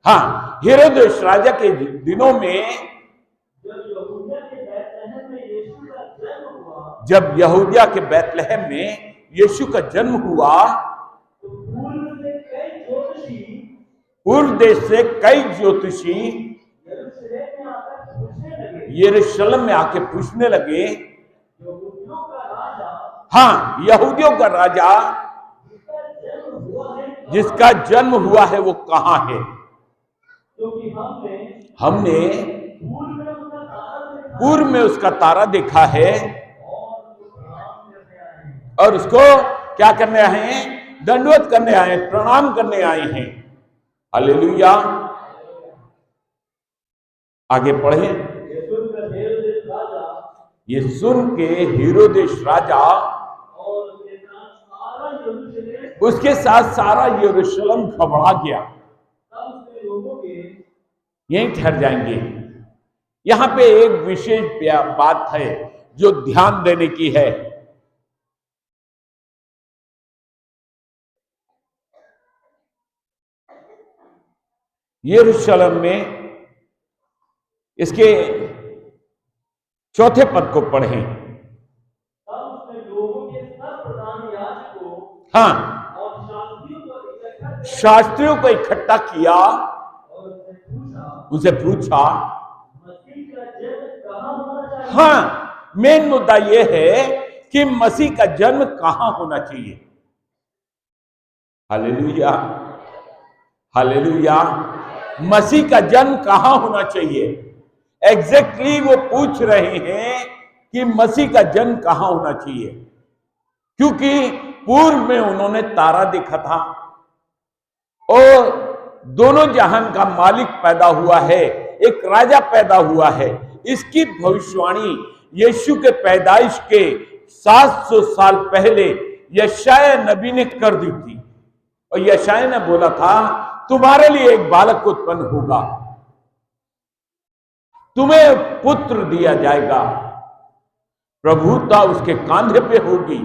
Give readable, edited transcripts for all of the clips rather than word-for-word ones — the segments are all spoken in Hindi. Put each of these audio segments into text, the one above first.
हाँ, हेरोदेस राजा के दिनों में जब यहूदिया के बैतलहम में यीशु का जन्म हुआ, पूर्व देश से कई ज्योतिषी यरूशलेम में आके पूछने लगे, हाँ, यहूदियों का राजा जिसका जन्म हुआ है वो कहाँ है? हमने पूर्व में उसका तारा देखा है और उसको क्या करने आए हैं? दंडवत करने आए हैं, प्रणाम करने आए हैं। हालेलुया। आगे पढ़े। ये सुन के हेरोदेस राजा उसके साथ सारा यरूशलेम घबरा गया। यहीं ठहर जाएंगे। यहां पे एक विशेष बात है जो ध्यान देने की है। यरूशलेम में इसके चौथे पद को पढ़ें। हाँ, शास्त्रियों को इकट्ठा किया, उनसे पूछा। हाँ, मेन मुद्दा यह है कि मसीह का जन्म कहां होना चाहिए। Hallelujah, hallelujah. मसीह का जन्म कहां होना चाहिए? एग्जैक्टली वो पूछ रहे हैं कि मसीह का जन्म कहां होना चाहिए, क्योंकि पूर्व में उन्होंने तारा देखा था और दोनों जहान का मालिक पैदा हुआ है, एक राजा पैदा हुआ है। इसकी भविष्यवाणी यीशु के पैदाइश के 700 साल पहले यशाया नबी ने कर दी थी और यशाया ने बोला था, तुम्हारे लिए एक बालक उत्पन्न होगा, तुम्हें पुत्र दिया जाएगा, प्रभुता उसके कांधे पे होगी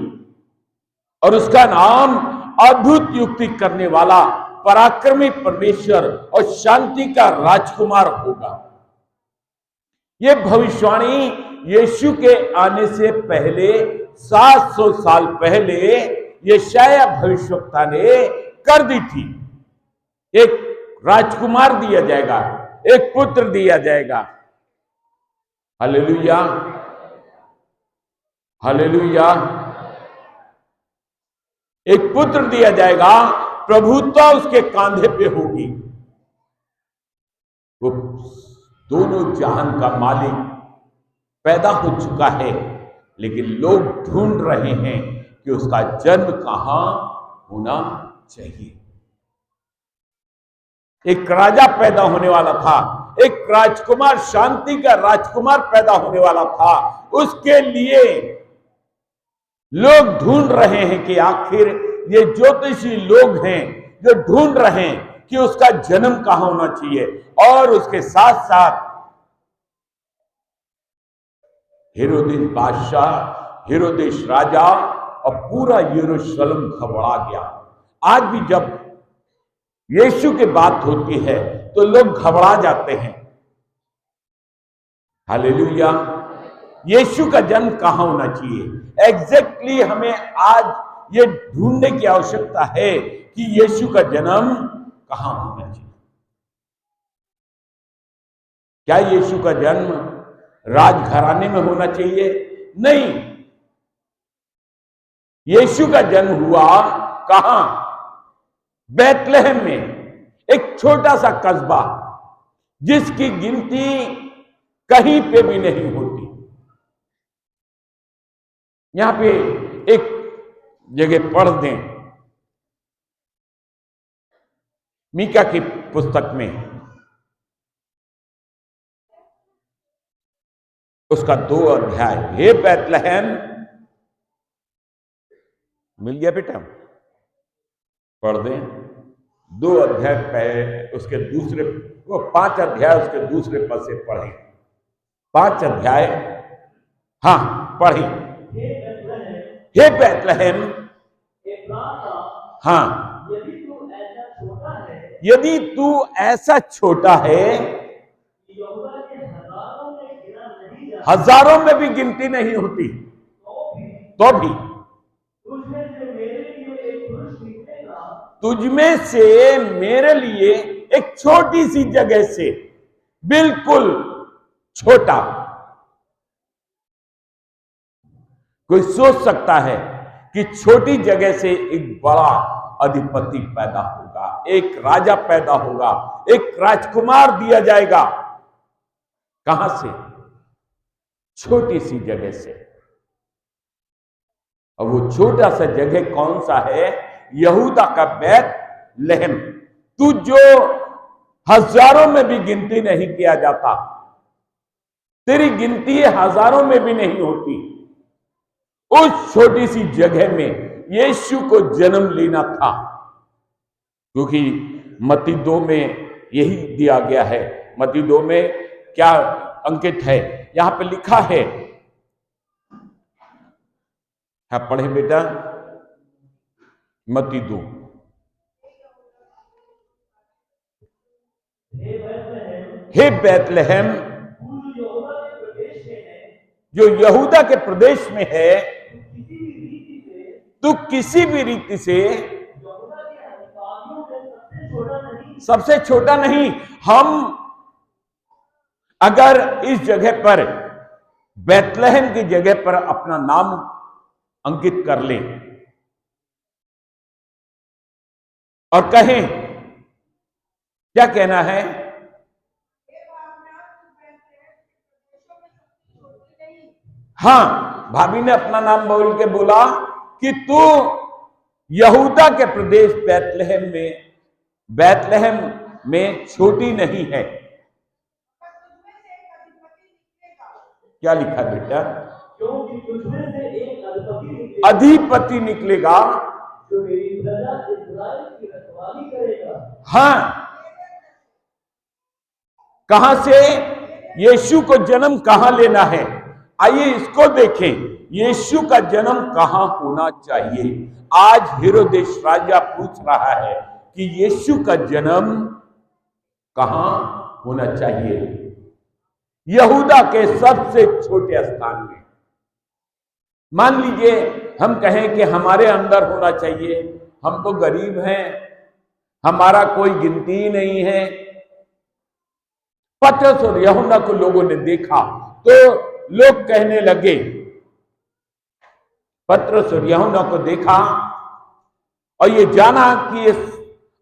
और उसका नाम अद्भुत युक्ति करने वाला, पराक्रमी परमेश्वर और शांति का राजकुमार होगा। यह भविष्यवाणी यीशु के आने से पहले 700 साल पहले यशाया भविष्यवक्ता ने कर दी थी। एक राजकुमार दिया जाएगा, एक पुत्र दिया जाएगा। Hallelujah, hallelujah. एक पुत्र दिया जाएगा, प्रभुत्व उसके कांधे पे होगी। वो दोनों जहान का मालिक पैदा हो चुका है, लेकिन लोग ढूंढ रहे हैं कि उसका जन्म कहां होना चाहिए। एक राजा पैदा होने वाला था, एक राजकुमार, शांति का राजकुमार पैदा होने वाला था। उसके लिए लोग ढूंढ रहे हैं कि आखिर ये ज्योतिषी लोग हैं जो ढूंढ रहे हैं कि उसका जन्म कहां होना चाहिए। और उसके साथ साथ हेरोदेस बादशाह, हेरोदेस राजा और पूरा यरूशलेम घबरा गया। आज भी जब यीशु की बात होती है तो लोग घबरा जाते हैं। हालेलुया। यीशु का जन्म कहां होना चाहिए? एग्जैक्टली हमें आज ये ढूंढने की आवश्यकता है कि यीशु का जन्म कहां होना चाहिए। क्या यीशु का जन्म राजघराने में होना चाहिए? नहीं। यीशु का जन्म हुआ कहां? बैतलहम में, एक छोटा सा कस्बा जिसकी गिनती कहीं पे भी नहीं होती। यहां पे एक जगह पढ़ दें, मीका की पुस्तक में उसका 2 अध्याय। हे बैतलहम, मिल गया बेटा? पढ़ दें 2 अध्याय उसके दूसरे, वो 5 अध्याय उसके दूसरे पद से पढ़ें। 5 अध्याय, हाँ पढ़ें। हे बैतलहम, हाँ, यदि तू ऐसा छोटा है, हजारों में भी गिनती नहीं होती, तो भी तुझमें से मेरे लिए एक छोटी सी जगह से, बिल्कुल छोटा, कोई सोच सकता है कि छोटी जगह से एक बड़ा अधिपति पैदा होगा, एक राजा पैदा होगा, एक राजकुमार दिया जाएगा। कहां से? छोटी सी जगह से। और वो छोटा सा जगह कौन सा है? यहूदा का बैतलहम। तू जो हजारों में भी गिनती नहीं किया जाता, तेरी गिनती हजारों में भी नहीं होती, उस छोटी सी जगह में यीशु को जन्म लेना था। क्योंकि मत्ती 2 में यही दिया गया है। मत्ती 2 में क्या अंकित है? यहां पे लिखा है, पढ़े बेटा, मत्ती 2। हे बैतलहम, जो यहूदा के प्रदेश में है, तू किसी भी रीति से सबसे छोटा नहीं। हम अगर इस जगह पर, बैतलहम की जगह पर अपना नाम अंकित कर लें और कहें, क्या कहना है? हां, भाभी ने अपना नाम बोल के बोला कि तू यहूदा के प्रदेश बैतलहम में छोटी नहीं है। क्या लिखा बेटा? क्योंकि तुझमें से एक अधिपति निकलेगा जो मेरी प्रजा इस्राएल की रखवाली करेगा। हाँ, कहां से? यीशु को जन्म कहां लेना है? आइए इसको देखें, यीशु का जन्म कहां होना चाहिए। आज हेरोदेस राजा पूछ रहा है कि यीशु का जन्म कहां होना चाहिए? यहूदा के सबसे छोटे स्थान में। मान लीजिए हम कहें कि हमारे अंदर होना चाहिए, हम तो गरीब हैं, हमारा कोई गिनती ही नहीं है। पतरस और यूहन्ना को लोगों ने देखा तो लोग कहने लगे, पतरस और यूहन्ना को देखा और ये जाना कि ये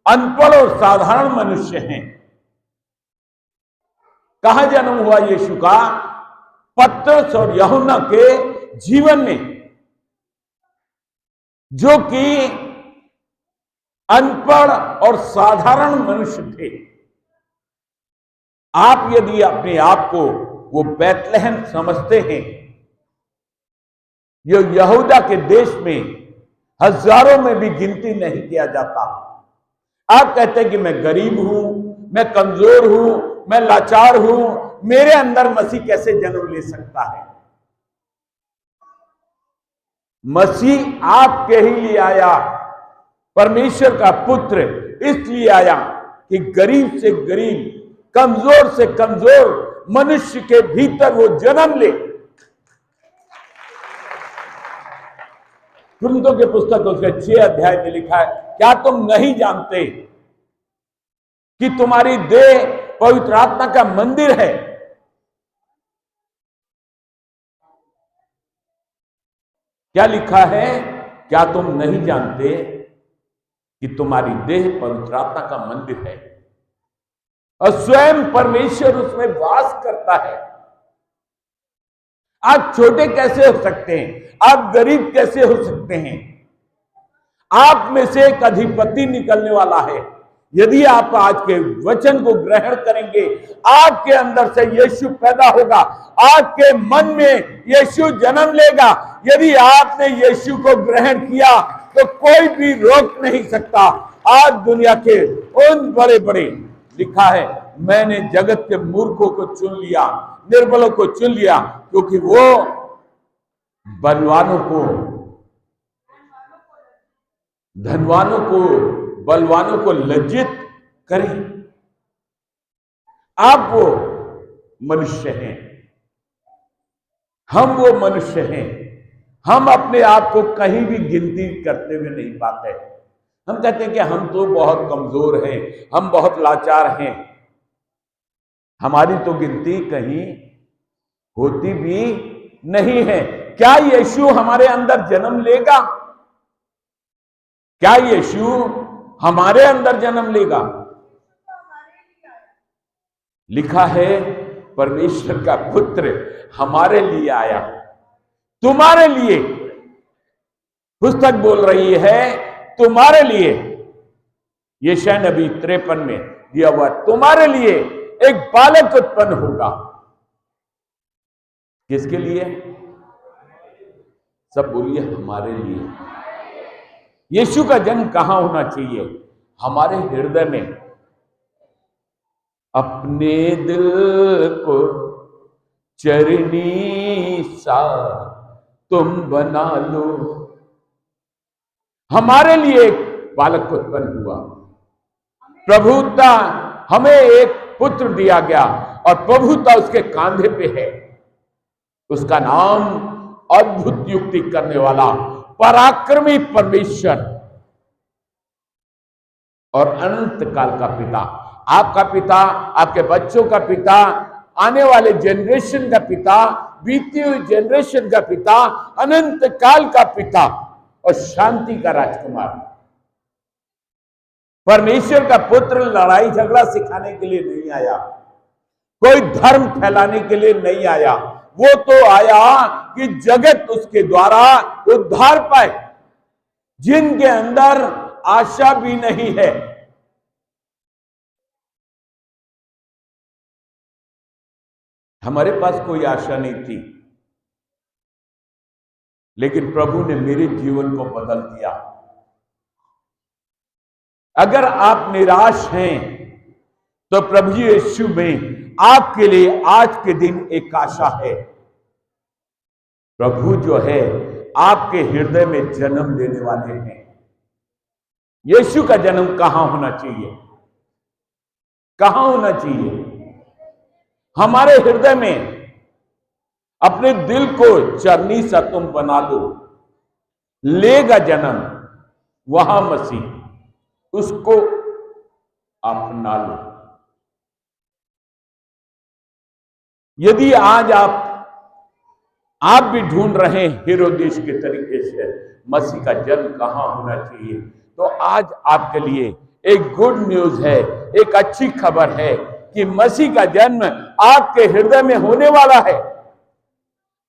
अनपढ़ और साधारण मनुष्य हैं। कहां जन्म हुआ यीशु का? पतरस और यूहन्ना के जीवन में, जो कि अनपढ़ और साधारण मनुष्य थे। आप यदि अपने आप को वो बैतलहम समझते हैं, जो यहूदा के देश में हजारों में भी गिनती नहीं किया जाता, आप कहते हैं कि मैं गरीब हूं, मैं कमजोर हूं, मैं लाचार हूं, मेरे अंदर मसीह कैसे जन्म ले सकता है? मसीह आपके ही लिए आया, परमेश्वर का पुत्र इसलिए आया कि गरीब से गरीब, कमजोर से कमजोर मनुष्य के भीतर वो जन्म ले। कुरिन्थियों के पुस्तक उसके 6 अध्याय में लिखा है, क्या तुम नहीं जानते कि तुम्हारी देह पवित्र आत्मा का मंदिर है? क्या लिखा है? क्या तुम नहीं जानते कि तुम्हारी देह पवित्र आत्मा का मंदिर है और स्वयं परमेश्वर उसमें वास करता है? आप छोटे कैसे हो सकते हैं? आप गरीब कैसे हो सकते हैं? आप में से एक अधिपति निकलने वाला है। यदि आप आज के वचन को ग्रहण करेंगे, आपके अंदर से यीशु पैदा होगा, आपके मन में यीशु जन्म लेगा। यदि आपने यीशु को ग्रहण किया तो कोई भी रोक नहीं सकता। आज दुनिया के उन बड़े बड़े, लिखा है, मैंने जगत के मूर्खों को चुन लिया, निर्बलों को चुन लिया, क्योंकि वो बलवानों को, धनवानों को, बलवानों को लज्जित करें। आप वो मनुष्य हैं, हम वो मनुष्य हैं। हम अपने आप को कहीं भी गिनती करते हुए नहीं पाते। हम कहते हैं कि हम तो बहुत कमजोर हैं, हम बहुत लाचार हैं। हमारी तो गिनती कहीं होती भी नहीं है। क्या यीशु हमारे अंदर जन्म लेगा? क्या यीशु हमारे अंदर जन्म लेगा? लिखा है परमेश्वर का पुत्र हमारे लिए आया, तुम्हारे लिए। पुस्तक बोल रही है तुम्हारे लिए। यशायाह नबी 53 में दिया हुआ, तुम्हारे लिए एक बालक उत्पन्न होगा। किसके लिए? सब बोलिए, हमारे लिए। यीशु का जन्म कहां होना चाहिए? हमारे हृदय में। अपने दिल को चरनी सा तुम बना लो। हमारे लिए एक बालक उत्पन्न हुआ, प्रभुता हमें एक पुत्र दिया गया और प्रभुता उसके कांधे पे है। उसका नाम अद्भुत युक्ति करने वाला, पराक्रमी परमेश्वर और अनंत काल का पिता। आपका पिता, आपके बच्चों का पिता, आने वाले जनरेशन का पिता, बीती हुई जनरेशन का पिता, अनंत काल का पिता और शांति का राजकुमार। परमेश्वर का पुत्र लड़ाई झगड़ा सिखाने के लिए नहीं आया, कोई धर्म फैलाने के लिए नहीं आया। वो तो आया कि जगत उसके द्वारा उद्धार पाए, जिनके अंदर आशा भी नहीं है। हमारे पास कोई आशा नहीं थी, लेकिन प्रभु ने मेरे जीवन को बदल दिया। अगर आप निराश हैं तो प्रभु यीशु में आपके लिए आज के दिन एक आशा है। प्रभु जो है आपके हृदय में जन्म लेने वाले हैं। यीशु का जन्म कहां होना चाहिए? कहां होना चाहिए? हमारे हृदय में। अपने दिल को चरनी सा तुम बना लो, लेगा जन्म वहां मसीह, उसको अपना लो। यदि आज आप भी ढूंढ रहे हैं हेरोदेस के तरीके से मसीह का जन्म कहां होना चाहिए, तो आज आपके लिए एक गुड न्यूज है, एक अच्छी खबर है कि मसीह का जन्म आपके हृदय में होने वाला है।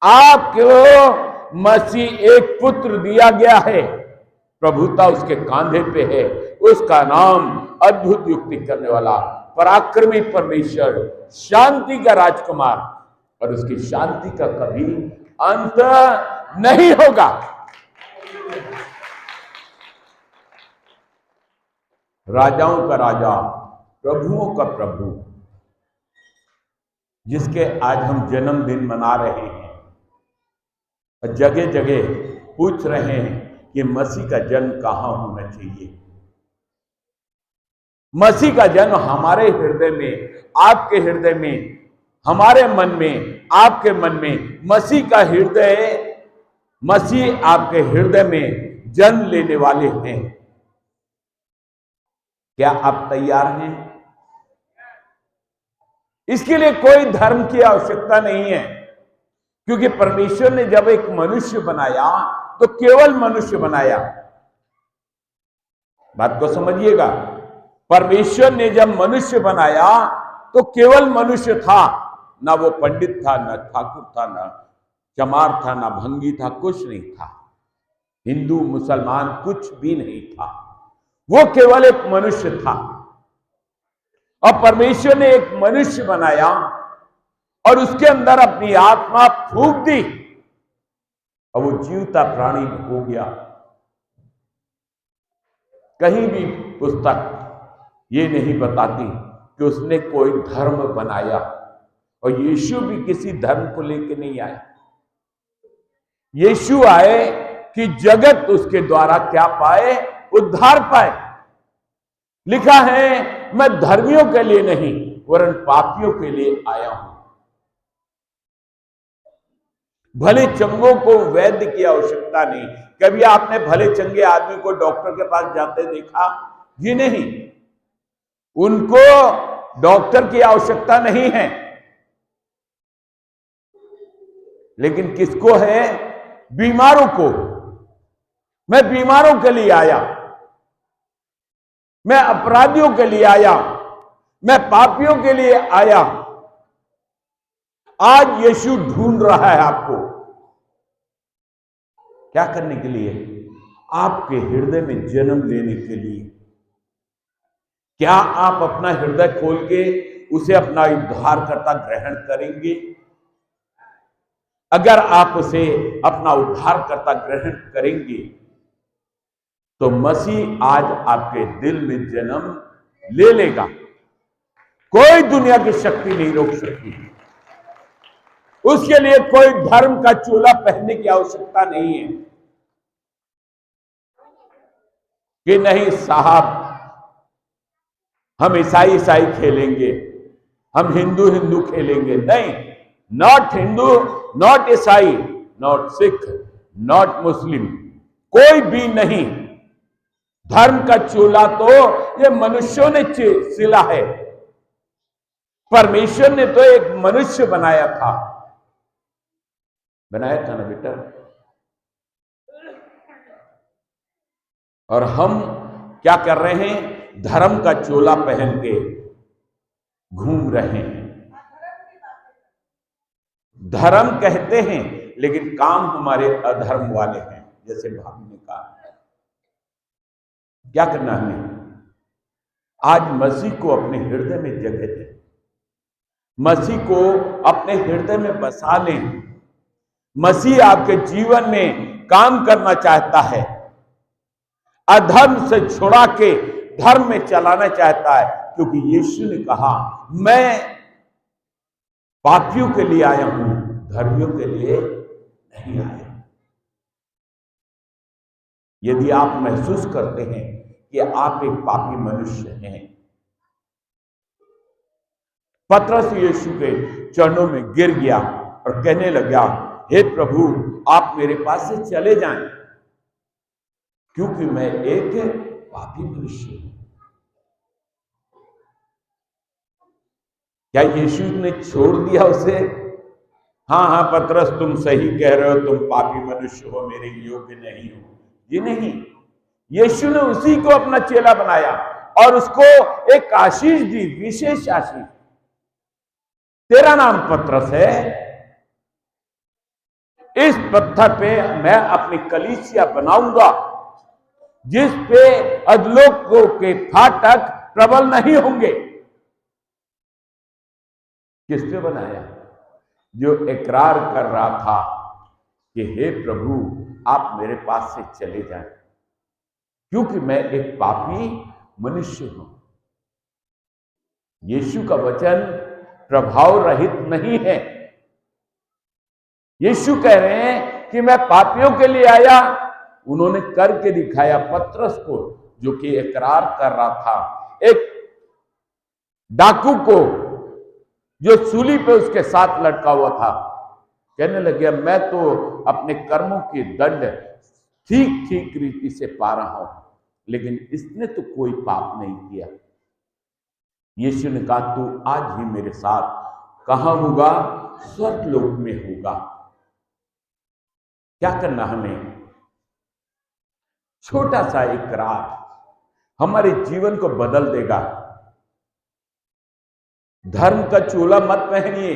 आपको मसीह एक पुत्र दिया गया है, प्रभुता उसके कांधे पे है। उसका नाम अद्भुत युक्ति करने वाला, पराक्रमी परमेश्वर, शांति का राजकुमार, और उसकी शांति का कभी अंत नहीं होगा। राजाओं का राजा, प्रभुओं का प्रभु, जिसके आज हम जन्मदिन मना रहे हैं और जगह जगह पूछ रहे हैं कि मसीह का जन्म कहां होना चाहिए। मसीह का जन्म हमारे हृदय में, आपके हृदय में, हमारे मन में, आपके मन में मसीह का हृदय, मसीह आपके हृदय में जन्म लेने वाले हैं। क्या आप तैयार हैं? इसके लिए कोई धर्म की आवश्यकता नहीं है, क्योंकि परमेश्वर ने जब एक मनुष्य बनाया तो केवल मनुष्य बनाया। बात को समझिएगा, परमेश्वर ने जब मनुष्य बनाया तो केवल मनुष्य था, ना वो पंडित था, ना ठाकुर था, ना चमार था, ना भंगी था, कुछ नहीं था। हिंदू मुसलमान कुछ भी नहीं था, वो केवल एक मनुष्य था। और परमेश्वर ने एक मनुष्य बनाया और उसके अंदर अपनी आत्मा फूंक दी और वो जीवता प्राणी हो गया। कहीं भी पुस्तक ये नहीं बताती कि उसने कोई धर्म बनाया, और यीशु भी किसी धर्म को लेकर नहीं आए। यीशु आए कि जगत उसके द्वारा क्या पाए? उद्धार पाए। लिखा है मैं धर्मियों के लिए नहीं वरन पापियों के लिए आया हूं। भले चंगों को वैद्य की आवश्यकता नहीं। कभी आपने भले चंगे आदमी को डॉक्टर के पास जाते देखा? जी नहीं, उनको डॉक्टर की आवश्यकता नहीं है। लेकिन किसको है? बीमारों को। मैं बीमारों के लिए आया, मैं अपराधियों के लिए आया, मैं पापियों के लिए आया। आज यीशु ढूंढ रहा है आपको। क्या करने के लिए? आपके हृदय में जन्म लेने के लिए। क्या आप अपना हृदय खोल के उसे अपना उद्धारकर्ता ग्रहण करेंगे? अगर आप उसे अपना उद्धारकर्ता ग्रहण करेंगे तो मसीह आज आपके दिल में जन्म ले लेगा। कोई दुनिया की शक्ति नहीं रोक सकती। उसके लिए कोई धर्म का चोला पहनने की आवश्यकता नहीं है कि नहीं साहब हम ईसाई ईसाई खेलेंगे, हम हिंदू हिंदू खेलेंगे। नहीं, नॉट हिंदू, नॉट ईसाई, नॉट सिख, नॉट मुस्लिम, कोई भी नहीं। धर्म का चोला तो ये मनुष्यों ने सिला है। परमेश्वर ने तो एक मनुष्य बनाया था ना बेटा। और हम क्या कर रहे हैं? धर्म का चोला पहन के घूम रहे हैं। धर्म कहते हैं लेकिन काम हमारे अधर्म वाले हैं। जैसे भाभी ने कहा, क्या करना हमें? आज मसीह को अपने हृदय में जगह दें, मसीह को अपने हृदय में बसा लें। मसीह आपके जीवन में काम करना चाहता है, अधर्म से छुड़ा के धर्म में चलाना चाहता है, क्योंकि यीशु ने कहा मैं पापियों के लिए आया हूं, धर्मियों के लिए नहीं आया। यदि आप महसूस करते हैं कि आप एक पापी मनुष्य हैं, पतरस यीशु के चरणों में गिर गया और कहने लगा, हे प्रभु आप मेरे पास से चले जाएं, क्योंकि मैं एक पापी मनुष्य हूं। क्या यीशु ने छोड़ दिया उसे? हाँ पतरस तुम सही कह रहे हो, तुम पापी मनुष्य हो, मेरे योग्य नहीं हो। जी नहीं, यीशु ने उसी को अपना चेला बनाया और उसको एक आशीष दी, विशेष आशीष। तेरा नाम पतरस है, इस पत्थर पे मैं अपनी कलीसिया बनाऊंगा, जिस पे अधलोकों के फाटक प्रबल नहीं होंगे। किसने बनाया? जो इकरार कर रहा था कि हे प्रभु आप मेरे पास से चले जाएं, क्योंकि मैं एक पापी मनुष्य हूं। यीशु का वचन प्रभाव रहित नहीं है। यीशु कह रहे हैं कि मैं पापियों के लिए आया। उन्होंने करके दिखाया पतरस को, जो कि इकरार कर रहा था, एक डाकू को जो सूली पे उसके साथ लटका हुआ था, कहने लगे मैं तो अपने कर्मों की दंड ठीक ठीक रीति से पा रहा हूं, लेकिन इसने तो कोई पाप नहीं किया। यीशु ने कहा तू आज ही मेरे साथ कहां होगा? स्वर्गलोक में होगा। क्या करना हमें? छोटा सा इकरार हमारे जीवन को बदल देगा। धर्म का चोला मत पहनिए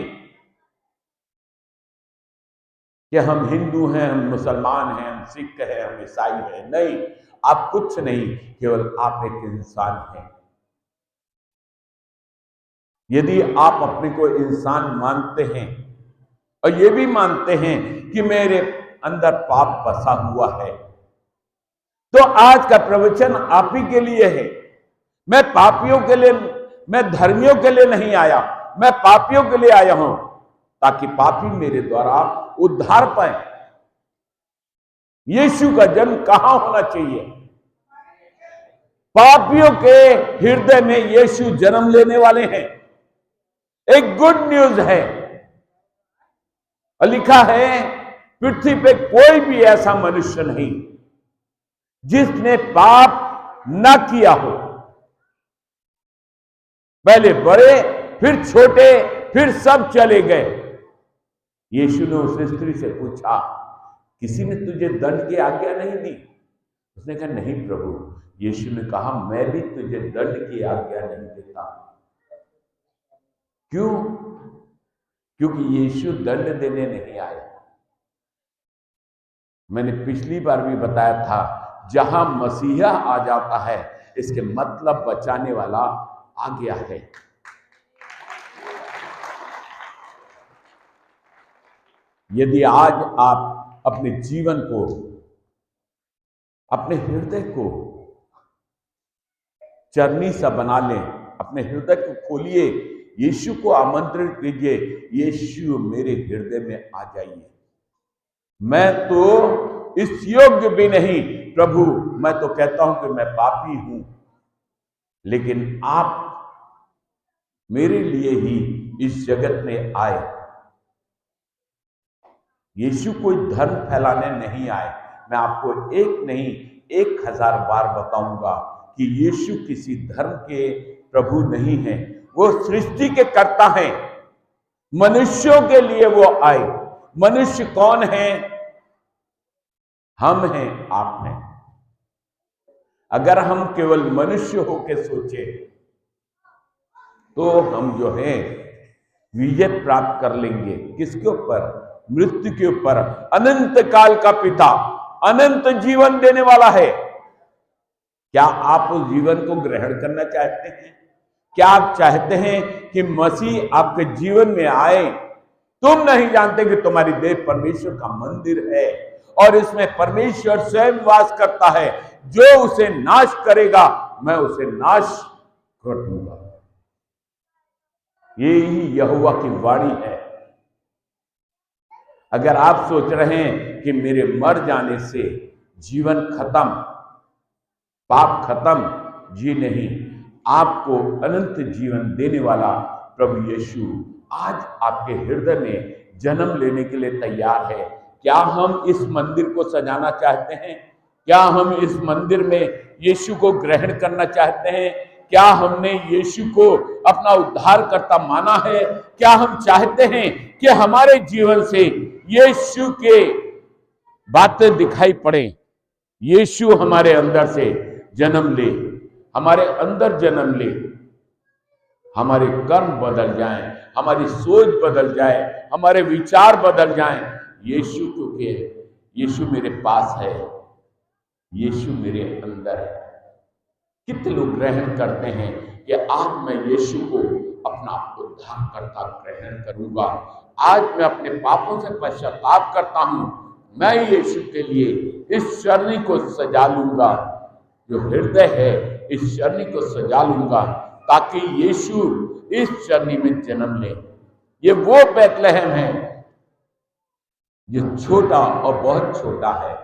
कि हम हिंदू हैं, हम मुसलमान हैं, हम सिख हैं, हम ईसाई हैं। नहीं, आप कुछ नहीं, केवल आप एक इंसान हैं। यदि आप अपने को इंसान मानते हैं और ये भी मानते हैं कि मेरे अंदर पाप बसा हुआ है, तो आज का प्रवचन आप ही के लिए है। मैं पापियों के लिए, मैं धर्मियों के लिए नहीं आया, मैं पापियों के लिए आया हूं, ताकि पापी मेरे द्वारा उद्धार पाए। यीशु का जन्म कहां होना चाहिए? पापियों के हृदय में यीशु जन्म लेने वाले हैं। एक गुड न्यूज है। और लिखा है पृथ्वी पे कोई भी ऐसा मनुष्य नहीं जिसने पाप न किया हो। पहले बड़े, फिर छोटे, फिर सब चले गए। यीशु ने उस स्त्री से पूछा, किसी ने तुझे दंड की आज्ञा नहीं दी? उसने कहा, नहीं प्रभु। यीशु ने कहा, मैं भी तुझे दंड की आज्ञा नहीं देता। क्यों? क्योंकि यीशु दंड देने नहीं आया। मैंने पिछली बार भी बताया था, जहां मसीहा आ जाता है इसके मतलब बचाने वाला आ गया है। यदि आज आप अपने जीवन को, अपने हृदय को चरनी सा बना लें, अपने हृदय को खोलिए, यीशु को आमंत्रित कीजिए, यीशु मेरे हृदय में आ जाइए। मैं तो इस योग्य भी नहीं प्रभु, मैं तो कहता हूं कि मैं पापी हूं, लेकिन आप मेरे लिए ही इस जगत में आए। यीशु कोई धर्म फैलाने नहीं आए। मैं आपको एक नहीं 1000 बार बताऊंगा कि यीशु किसी धर्म के प्रभु नहीं है। वो सृष्टि के कर्ता हैं। मनुष्यों के लिए वो आए। मनुष्य कौन है? हम हैं, आप हैं। अगर हम केवल मनुष्य होकर सोचे तो हम जो है विजय प्राप्त कर लेंगे। किसके ऊपर? मृत्यु के ऊपर। अनंत काल का पिता अनंत जीवन देने वाला है। क्या आप उस जीवन को ग्रहण करना चाहते हैं? क्या आप चाहते हैं कि मसीह आपके जीवन में आए? तुम नहीं जानते कि तुम्हारी देह परमेश्वर का मंदिर है और इसमें परमेश्वर स्वयं वास करता है। जो उसे नाश करेगा मैं उसे नाश कर दूंगा। ये ही यहोवा की वाणी है। अगर आप सोच रहे हैं कि मेरे मर जाने से जीवन खत्म, पाप खत्म, जी नहीं। आपको अनंत जीवन देने वाला प्रभु यीशु आज आपके हृदय में जन्म लेने के लिए तैयार है। क्या हम इस मंदिर को सजाना चाहते हैं? क्या हम इस मंदिर में यीशु को ग्रहण करना चाहते हैं? क्या हमने यीशु को अपना उद्धारकर्ता माना है? क्या हम चाहते हैं कि हमारे जीवन से यीशु के बातें दिखाई पड़े? यीशु हमारे अंदर से जन्म ले, हमारे अंदर जन्म ले, हमारे कर्म बदल जाएं, हमारी सोच बदल जाए, हमारे विचार बदल जाएं। यीशु क्योंकि यीशु मेरे पास है, यीशु मेरे अंदर है। कितने लोग ग्रहण करते हैं कि आज मैं यीशु को अपना उद्धारकर्ता ग्रहण करूंगा, आज मैं अपने पापों से पश्चाताप करता हूं, मैं यीशु के लिए इस चरनी को सजा लूंगा, जो हृदय है इस चरनी को सजा लूंगा ताकि यीशु इस चरनी में जन्म ले। ये वो बैतलहम है जो छोटा और बहुत छोटा है।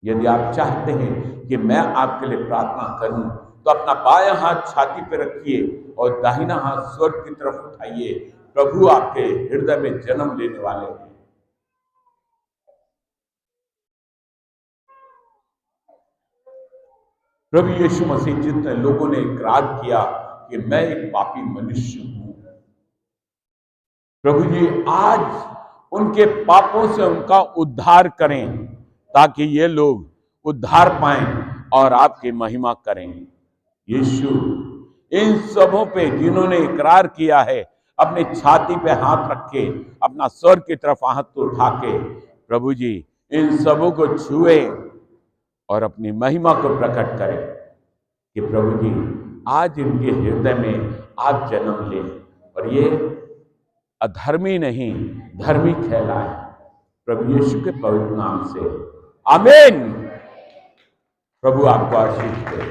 यदि आप चाहते हैं कि मैं आपके लिए प्रार्थना करूं तो अपना बायां हाथ छाती पर रखिए और दाहिना हाथ स्वर्ग की तरफ उठाइए। प्रभु आपके हृदय में जन्म लेने वाले हैं। प्रभु यीशु मसीह जितने लोगों ने इकरार किया कि मैं एक पापी मनुष्य हूं, प्रभु जी आज उनके पापों से उनका उद्धार करें ताकि ये लोग उद्धार पाएं और आपकी महिमा करें। यीशु इन सबों पे जिन्होंने इकरार किया है, अपनी छाती पे हाथ रख के, अपना स्वर्ग की तरफ हाथ उठा के, प्रभु जी इन सबों को छुए और अपनी महिमा को प्रकट करें कि प्रभु जी आज इनके हृदय में आप जन्म लें और ये अधर्मी नहीं धर्मी कहलाए। प्रभु यीशु के पवित्र नाम से आमीन। प्रभु आपको आशीष दे।